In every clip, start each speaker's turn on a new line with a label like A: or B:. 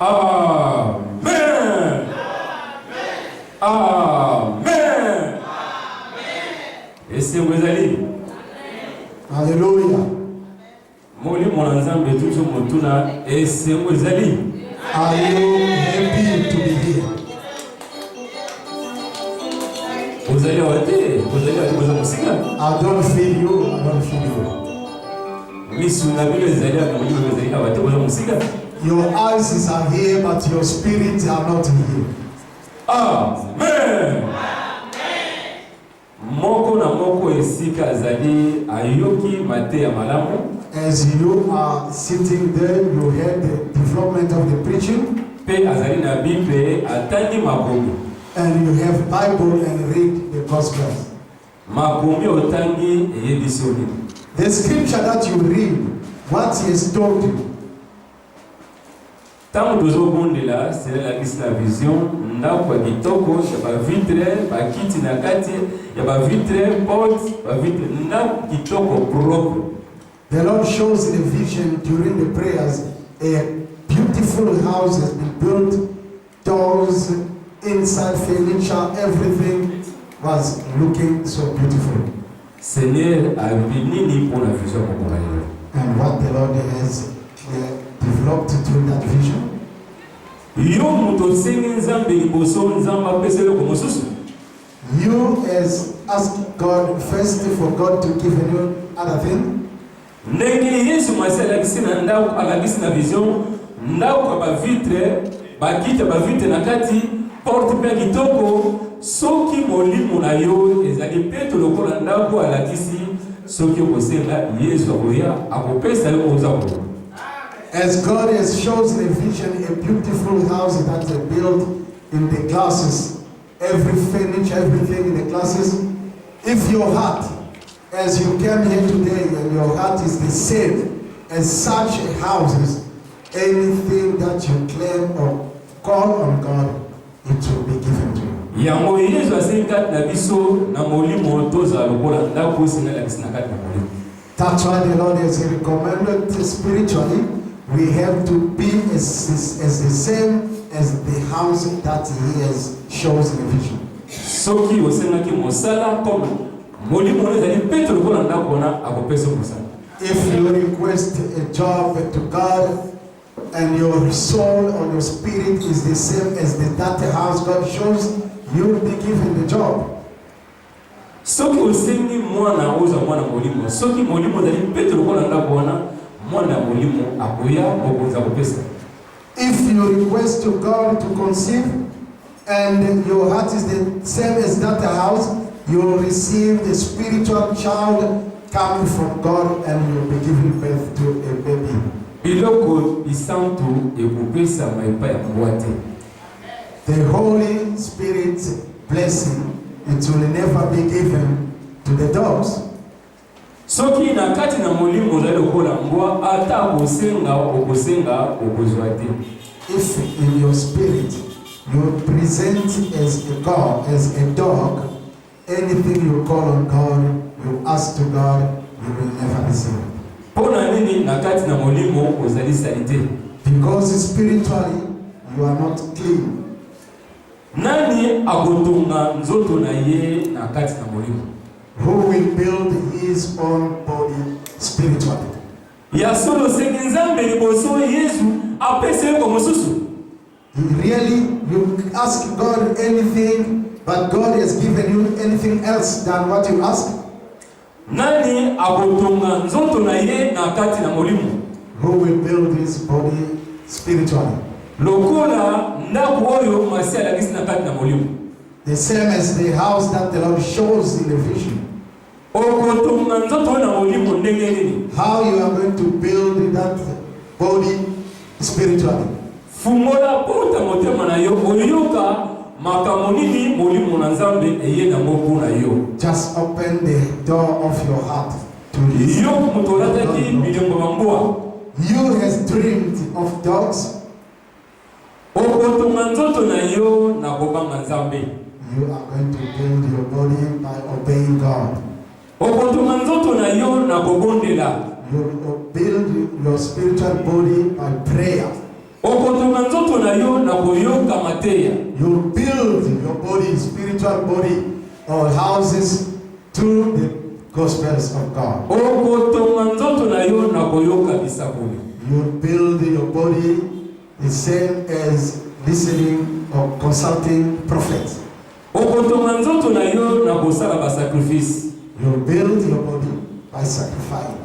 A: Amen. Amen. Et c'est vous allez.
B: Alléluia.
A: Molimo na nzambe toujours motuna et c'est vous allez.
B: Are you happy to be here?
A: Vous allez arrêter, vous allez musique.
B: I don't feel you. I don't feel you.
A: Mais si vous avez les allez arrêter vous musique.
B: Your eyes are here, but your spirit are not here.
A: Amen. Moko na moko esika azali ayoki mate ya malamu.
B: As you are sitting there, you heard the development of the preaching.
A: Pe azali na Bible atandi makomi.
B: And you have Bible and read the Gospel.
A: Makomi otangi eyebisoni.
B: The scripture that you read, what he has told you.
A: Tant dozo bondela, c'est la vision. Ndako ya kitoko, ya ba vitre, ba kiti na kati, ya ba vitre, porte, ba vitre, ndako kitoko propre.
B: The Lord shows in a vision during the prayers, a beautiful house has been built, doors, inside furniture, everything was looking so beautiful.
A: Seigneur a béni pour la vision pour moi.
B: And what the Lord has developed through that vision. You as ask God first for God to give you other thing.
A: Porte pe kitoko soki molimo na yo ezali peto lokola ndako alakisi soki okosenga Yesu akoya akopesa yo ozako.
B: As God has chosen a vision, a beautiful house that is built in the glasses, every furniture, everything in the glasses. If your heart, as you came here today, and your heart is the same as such houses, anything that you claim or call on God, it will be given to you.
A: Yango Yesu asenga na biso na molimo toza lokola ndako singa la kisina kati na molimo.
B: That's why the Lord has recommended spiritually, we have to be as the same as the house that He has chosen in the vision.
A: Soki osenga ki mosala comme molimo ezali peto lokola ndako na akopesa mosala.
B: If you request a job to God, and your soul or your spirit is the same as that house God shows, you will be given the job.
A: Soki osengi mwana oza mwana molimo, soki molimo dali peto lokola ndako na mwana molimo akoya okoza kopesa.
B: If you request to God to conceive and your heart is the same as that house, you will receive the spiritual child coming from God and you will be given birth to a baby.
A: Biloko isantu ekupesa maipa ya mwate.
B: The Holy Spirit blessing, it will never be given to the dogs.
A: Soki na kati na molimo za lokola mbwa ata okosenga okozwa te.
B: If in your spirit you present as a God, as a dog, anything you call on God, you ask to God, you will never receive it.
A: Pona nini na kati na molimo ozali salite?
B: Because spiritually you are not clean.
A: Nani akotunga nzoto na ye na kati na molimo?
B: Who will build his own body spiritually?
A: Ya solo sekinzambe liboso Yesu apese ko mosusu.
B: Really, you ask God anything, but God has given you anything else than what you ask?
A: Nani akotunga nzoto na ye na kati na molimo?
B: Who will build his body spiritually?
A: Lokola ndako oyo masi alakisi na kati na molimo.
B: The same as the house that the Lord shows in the vision.
A: Okotunga nzoto na molimo ndenge nini?
B: How you are going to build that body spiritually?
A: Fungola porta motema na yo oyoka makamonini molimo na nzambe eye na moko na yo.
B: Just open the door of your heart to listen.
A: Yo mutolata ki bilembo mambwa.
B: You has dreamed of dogs.
A: Okotunga nzoto na yo na kobanga nzambe.
B: You are going to build your body by obeying God.
A: Okotunga nzoto na yo na kobondela.
B: You will build your spiritual body by prayer. You build your body, spiritual body, or houses through the Gospels of God. You build your body the same as listening or consulting prophets. You build your body by sacrificing.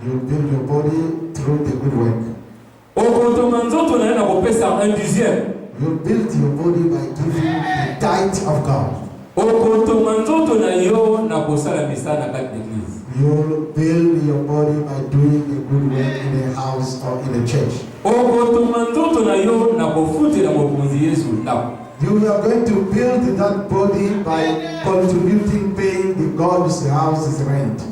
B: You build your body through the good work. You build your body by giving the tithe of God. You build your body by doing a good work in a house or in a church. You are going to build that body by contributing, paying the God's house's rent.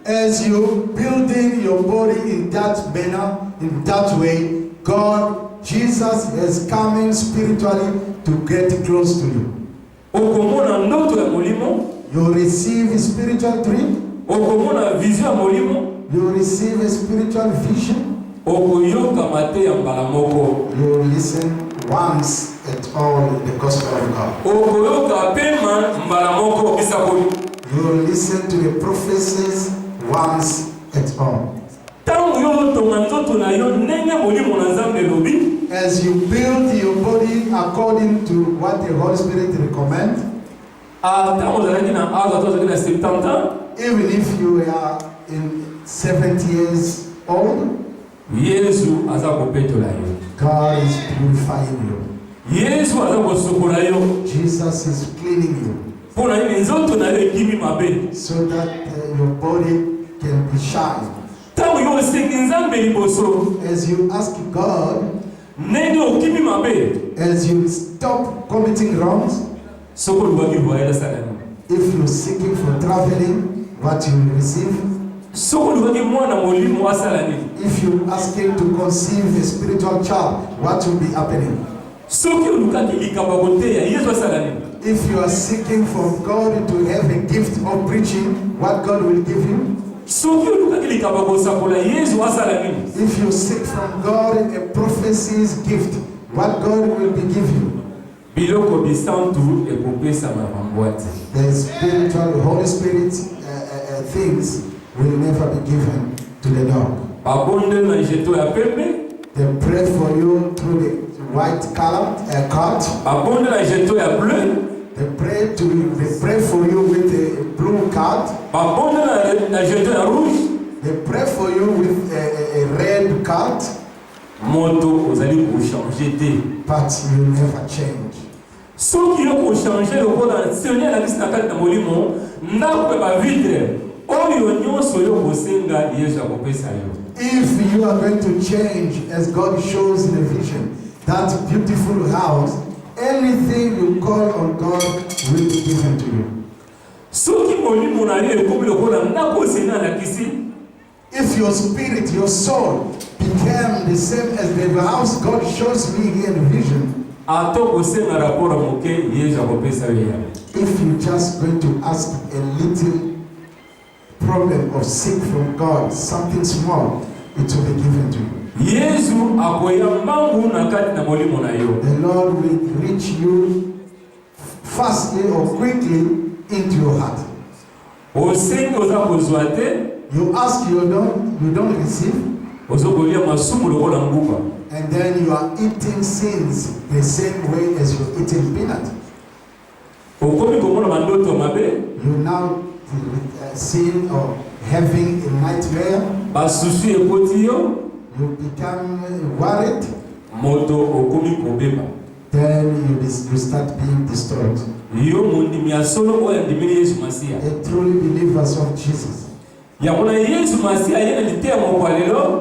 B: As you building your body in that manner, in that way, God, Jesus is coming spiritually to get close to you. You receive a spiritual dream. You receive a spiritual vision. You listen once at all in the gospel of God. You listen to the prophecies once at all. As you build your body according to what the Holy Spirit recommends, even if you are in 70 years old, God is purifying you. Jesus is cleaning you so that your body can be shined. As you ask God, as you stop committing wrongs, if you're seeking for traveling, what you will receive. If you're asking to conceive a spiritual child, what will be happening? If you are seeking from God to have a gift of preaching, what God will give you? If you seek from God a prophecy's gift, what God will be giving you? The spiritual, Holy Spirit things will never be given to the dog. They pray for you through the white card. They pray for you with a blue card. They pray for you with a red card. But you never change. If you are going to change as God shows in the vision, that beautiful house, anything you call on God will be given to you. If your spirit, your soul became the same as the house God shows me here in the vision, if you just going to ask a little problem or seek from God, something small, it will be given to you. The Lord will reach you fastly or quickly into your heart. You ask, you don't receive. And then you are eating sins the same way as you're eating peanut. You now sin or having a nightmare. You become worried. Then you start being destroyed. A truly believers of Jesus.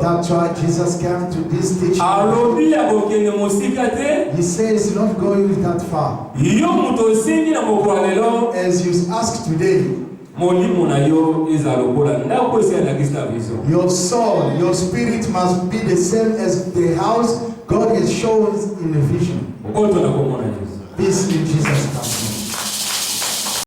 B: That's why Jesus came to this teaching. He says not going that far. As you ask today, your soul, your spirit must be the same as the house God has shown in the vision. Peace in Jesus' name.